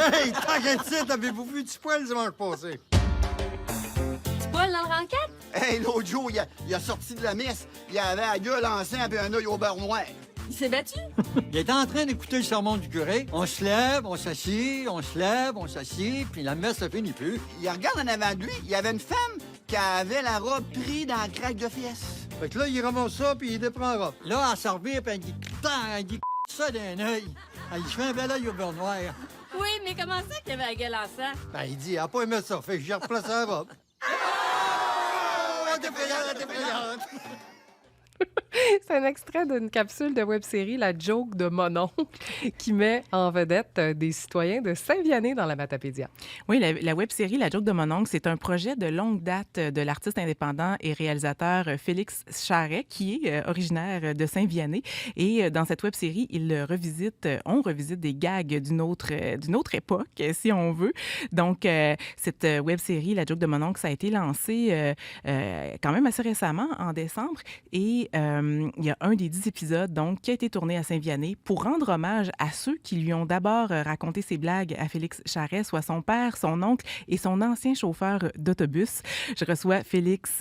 Hey, tant qu'à titre, avez-vous vu du poil dimanche passé? Tu Paul dans le ranquette? Hey, l'autre jour, il a sorti de la messe, il avait la gueule enceinte et un œil au beurre noir. Il s'est battu? Il était en train d'écouter le sermon du curé. On se lève, on s'assied, on se lève, on s'assied, puis la messe se finit plus. Il regarde en avant de lui, il y avait une femme qui avait la robe prise dans la craque de fesses. Fait que là, il ramasse ça, puis il déprend la robe. Là, elle s'en revient, puis elle dit ça d'un œil. Elle lui fait un bel œil au beurre noir. Oui, mais comment ça qu'il avait la gueule en sang? Ben, il dit, elle a pas aimé ça, fait que j'ai replacé la robe. Oh, t'es brillante. C'est un extrait d'une capsule de web-série La Joke de mon oncle qui met en vedette des citoyens de Saint-Vianney dans la Matapédia. Oui, la web-série La Joke de mon oncle, c'est un projet de longue date de l'artiste indépendant et réalisateur Félix Charret, qui est originaire de Saint-Vianney. Et dans cette web-série, on revisite des gags d'une autre époque, si on veut. Donc, cette web-série La Joke de mon oncle, ça a été lancé quand même assez récemment, en décembre. Et il y a un des 10 épisodes donc, qui a été tourné à Saint-Vianney pour rendre hommage à ceux qui lui ont d'abord raconté ses blagues à Félix Charret, soit son père, son oncle et son ancien chauffeur d'autobus. Je reçois Félix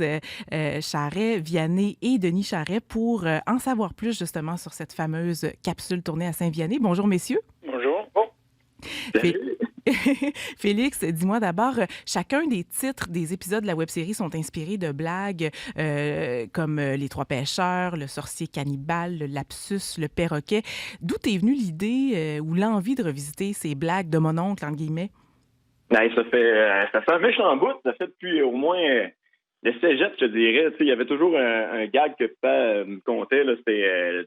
Charret, Vianney et Denis Charret pour en savoir plus justement sur cette fameuse capsule tournée à Saint-Vianney. Bonjour, messieurs. Bonjour. Oh. Félix, dis-moi d'abord, chacun des titres des épisodes de la web-série sont inspirés de blagues comme Les Trois Pêcheurs, Le Sorcier Cannibale, Le Lapsus, Le Perroquet. D'où est venue l'idée ou l'envie de revisiter ces blagues de mon oncle, entre guillemets? Ben, ça fait un méchant bout. Ça fait depuis au moins le cégep, je te dirais. Tu sais, il y avait toujours un gag que papa me contait. Là, c'était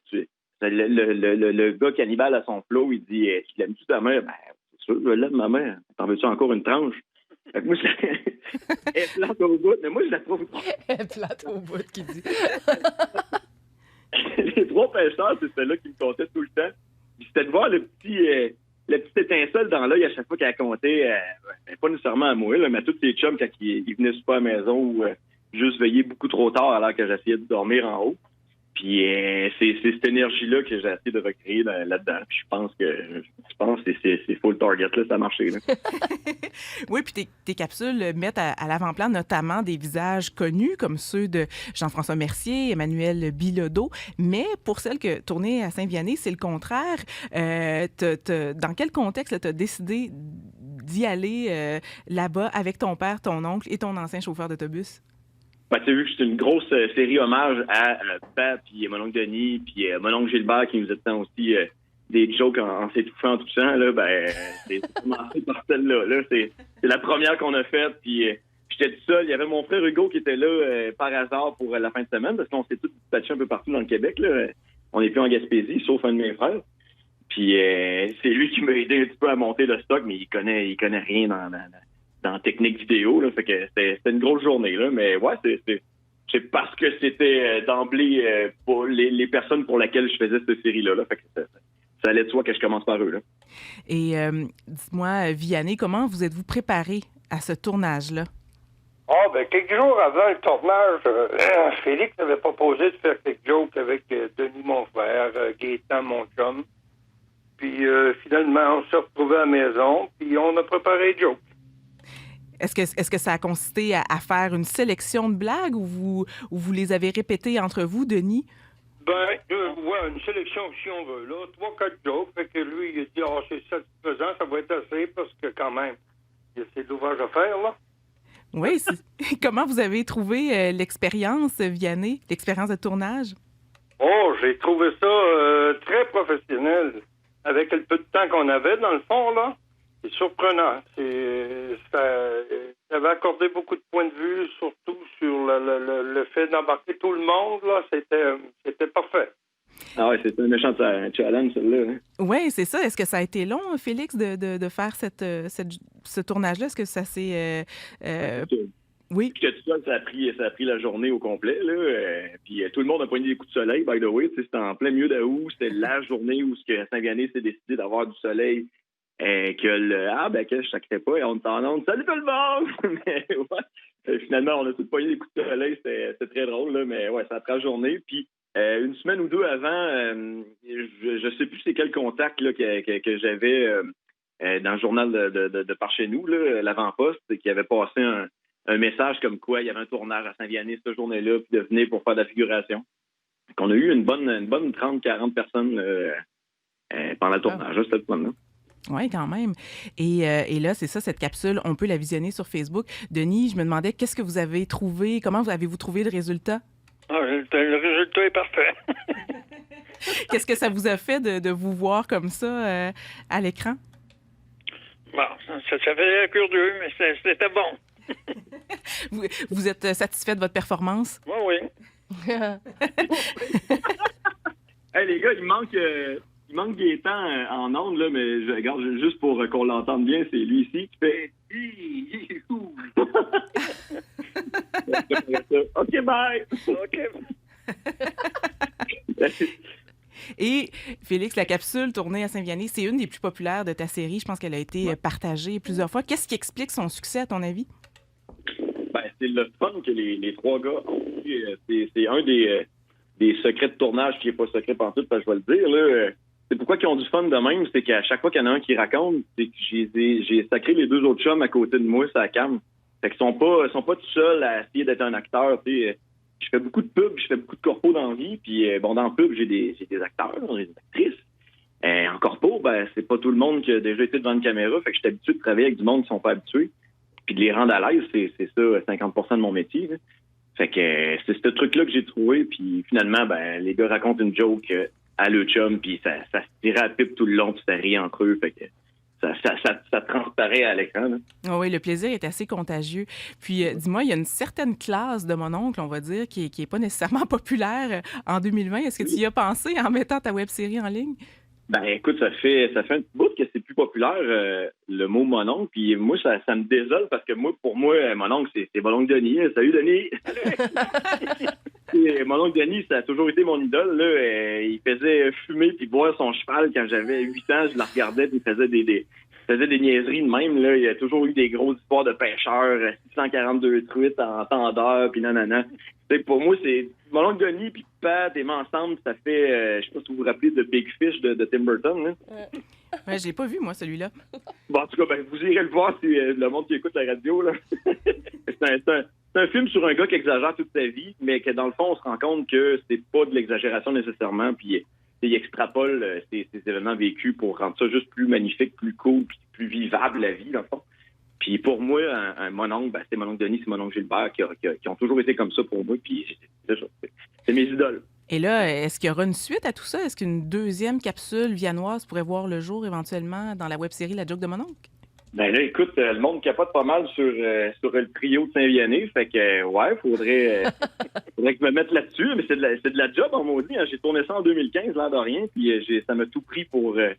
le gars cannibale à son flot. Il dit « Tu l'aimes-tu ta mère? » Ben, c'est sûr, je l'aime ma mère. T'en veux-tu encore une tranche? Fait que moi, elle est plate au bout, mais moi, je la trouve... Elle est plate au bout, qui dit. Les Trois Pêcheurs, c'est celle-là qui me comptait tout le temps. Puis c'était de voir la petite étincelle dans l'œil à chaque fois qu'elle comptait, pas nécessairement à moi, là, mais à tous ses chums quand ils venaient super à la maison ou juste veiller beaucoup trop tard alors que j'essayais de dormir en haut. Puis c'est cette énergie-là que j'ai essayé de recréer là-dedans. Puis je pense que c'est full target, là, ça a marché. Là. Oui, puis tes capsules mettent à l'avant-plan notamment des visages connus comme ceux de Jean-François Mercier, Emmanuel Bilodeau. Mais pour celles que tournées à Saint-Vianney, c'est le contraire. Dans quel contexte tu as décidé d'y aller là-bas avec ton père, ton oncle et ton ancien chauffeur d'autobus? Ben, tu as vu que c'est une grosse série hommage à papa, puis mon oncle Denis, puis mon oncle Gilbert qui nous attend aussi des jokes en s'étouffant tout ça. Là, ben, c'est commencé par celle-là. Là, c'est la première qu'on a faite, puis j'étais tout seul. Il y avait mon frère Hugo qui était là par hasard pour la fin de semaine, parce qu'on s'est tous dispatchés un peu partout dans le Québec. Là. On n'est plus en Gaspésie, sauf un de mes frères. Puis c'est lui qui m'a aidé un petit peu à monter le stock, mais il connaît rien dans la technique vidéo, là, fait que c'était une grosse journée, là, mais ouais, c'est parce que c'était d'emblée pour les personnes pour lesquelles je faisais cette série-là, là, fait que ça allait de soi que je commence par eux, là. Et dis-moi, Vianney, comment vous êtes-vous préparé à ce tournage-là? Ah, ben, quelques jours avant le tournage, Félix avait proposé de faire quelques jokes avec Denis, mon frère, Gaétan, mon chum, puis finalement, on s'est retrouvés à la maison, puis on a préparé les jokes. Est-ce que ça a consisté à faire une sélection de blagues ou vous les avez répétées entre vous, Denis? Ben, ouais, une sélection si on veut, là. 3-4 jokes. Fait que lui, il a dit, c'est satisfaisant, ça va être assez parce que quand même, il y a assez d'ouvrage à faire, là. Oui. Comment vous avez trouvé l'expérience, Vianney, l'expérience de tournage? Oh, j'ai trouvé ça très professionnel. Avec le peu de temps qu'on avait, dans le fond, là. C'est surprenant. Ça avait accordé beaucoup de points de vue, surtout sur le fait d'embarquer tout le monde. Là, c'était parfait. Ah ouais, c'était un méchant challenge, celle-là. Hein? Oui, c'est ça. Est-ce que ça a été long, Félix, de faire ce tournage-là? Est-ce que ça s'est... Oui. Puis que tout ça, ça a pris la journée au complet. Là, puis tout le monde a poigné des coups de soleil, by the way. C'était en plein milieu d'août. C'était la journée où Saint-Vianney s'est décidé d'avoir du soleil. Que je sacrais pas, et on est en onde. Salut tout le monde! Mais ouais, finalement, on a tous poigné des coups de soleil, c'était très drôle, là, mais ouais, ça a pris la journée. Puis une semaine ou deux avant, je sais plus c'est quel contact là, que j'avais dans le journal de par chez nous, là, l'Avant-Poste, qui avait passé un message comme quoi il y avait un tournage à Saint-Vianney cette journée-là, puis de venir pour faire de la figuration. On a eu une bonne 30-40 personnes pendant le tournage, c'était le fun, là. Oui, quand même. Et là, c'est ça, cette capsule, on peut la visionner sur Facebook. Denis, je me demandais, qu'est-ce que vous avez trouvé? Comment avez-vous trouvé le résultat? Le résultat est parfait. Qu'est-ce que ça vous a fait de vous voir comme ça à l'écran? Bon, ça faisait curieux, mais c'était bon. Vous êtes satisfait de votre performance? Oui. Hey, les gars, il manque Gaétan en ondes, là, mais je regarde juste pour qu'on l'entende bien, c'est lui ici qui fait... OK, bye! OK. Et Félix, la capsule tournée à Saint-Vianney, c'est une des plus populaires de ta série. Je pense qu'elle a été partagée plusieurs fois. Qu'est-ce qui explique son succès, à ton avis? Ben, c'est le fun que les trois gars ont. C'est un des secrets de tournage qui n'est pas secret pantoute, parce que je vais le dire, là. C'est pourquoi ils ont du fun de même, c'est qu'à chaque fois qu'il y en a un qui raconte, c'est que j'ai sacré les deux autres chums à côté de moi, ça cam. Fait qu'ils sont pas tout seuls à essayer d'être un acteur, tu sais. Je fais beaucoup de pubs, je fais beaucoup de corpos dans la vie, puis bon, dans le pub, j'ai des acteurs, j'ai des actrices. En corpo, ben, c'est pas tout le monde qui a déjà été devant une caméra, fait que je suis habitué de travailler avec du monde qui sont pas habitués. Puis de les rendre à l'aise, c'est ça, 50% de mon métier, là. Fait que c'est ce truc-là que j'ai trouvé, puis finalement, ben, les gars racontent une joke à le chum, puis ça se tirait à pipe tout le long, puis ça rit entre eux, fait que ça transparaît à l'écran, là. Oh oui, le plaisir est assez contagieux. Puis, dis-moi, il y a une certaine classe de mon oncle, on va dire, qui est pas nécessairement populaire en 2020. Est-ce que tu y as pensé en mettant ta web-série en ligne? Ben, écoute, ça fait un petit bout que c'est plus populaire, le mot mon oncle. Puis moi, ça me désole parce que pour moi, mon oncle, c'est mon oncle Denis. Salut, Denis! Et mon oncle Denis, ça a toujours été mon idole, là. Il faisait fumer puis boire son cheval quand j'avais 8 ans. Je le regardais puis il faisait des niaiseries de même, là. Il y a toujours eu des grosses histoires de pêcheurs, 642 truites en tendeur, puis nanana. T'sais, pour moi, c'est mon oncle Denis puis Pat, et moi ensemble, ça fait, je sais pas si vous vous rappelez de Big Fish de Tim Burton, là. Ouais, je l'ai pas vu, moi, celui-là. Bon, en tout cas, ben, vous irez le voir si le monde qui écoute la radio, là. C'est un film sur un gars qui exagère toute sa vie, mais que dans le fond, on se rend compte que c'est pas de l'exagération nécessairement, puis il extrapole ces événements vécus pour rendre ça juste plus magnifique, plus cool, puis plus vivable la vie, dans le fond. Puis pour moi, mon oncle, ben, c'est mon oncle Denis, c'est mon oncle Gilbert, qui ont toujours été comme ça pour moi, puis c'est mes idoles. Et là, est-ce qu'il y aura une suite à tout ça? Est-ce qu'une deuxième capsule viennoise pourrait voir le jour éventuellement dans la web-série La Joke de mon oncle? Ben là, écoute, le monde capote pas mal sur le trio de Saint-Vianney, fait que, ouais, faudrait que je me mette là-dessus, mais c'est de la job, en maudit, hein. J'ai tourné ça en 2015, l'air de rien, puis ça m'a tout pris pour la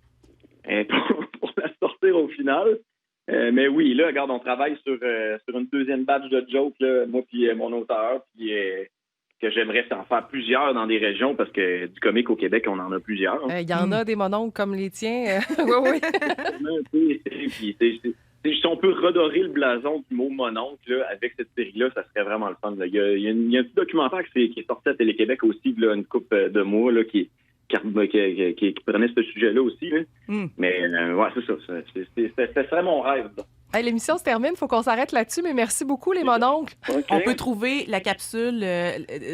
sortir au final. Mais oui, là, regarde, on travaille sur une deuxième batch de jokes, là, moi puis mon auteur, puis que j'aimerais en faire plusieurs dans des régions, parce que du comique au Québec, on en a plusieurs. Il y en a des mononcles comme les tiens. Oui. Puis, si on peut redorer le blason du mot mononcle là, avec cette série-là, ça serait vraiment le fun. Là. Il y a un petit documentaire qui est sorti à Télé-Québec aussi, là, une couple de mois, là, qui prenait ce sujet-là aussi. Là. Mais ouais, c'est ça. Ce serait mon rêve. Hey, l'émission se termine, il faut qu'on s'arrête là-dessus, mais merci beaucoup, les mononcles. Okay. On peut trouver la capsule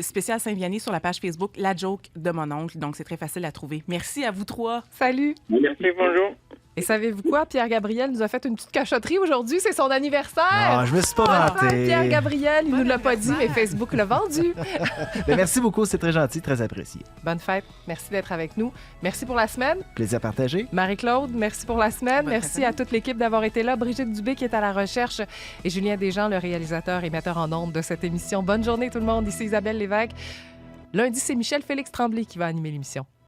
spéciale Saint-Vianney sur la page Facebook La Joke de mon oncle, donc c'est très facile à trouver. Merci à vous trois. Salut. Merci, bonjour. Et savez-vous quoi? Pierre-Gabriel nous a fait une petite cachotterie aujourd'hui. C'est son anniversaire! Ah, je me suis pas vanté. Pierre-Gabriel, il nous l'a pas dit, mais Facebook l'a vendu. Ben, merci beaucoup, c'est très gentil, très apprécié. Bonne fête. Merci d'être avec nous. Merci pour la semaine. Plaisir partagé. Marie-Claude, merci pour la semaine. Bonne merci fête. à toute l'équipe d'avoir été là. Brigitte Dubé qui est à la recherche et Julien Desjean, le réalisateur et metteur en ondes de cette émission. Bonne journée tout le monde. Ici Isabelle Lévesque. Lundi, c'est Michel Félix Tremblay qui va animer l'émission.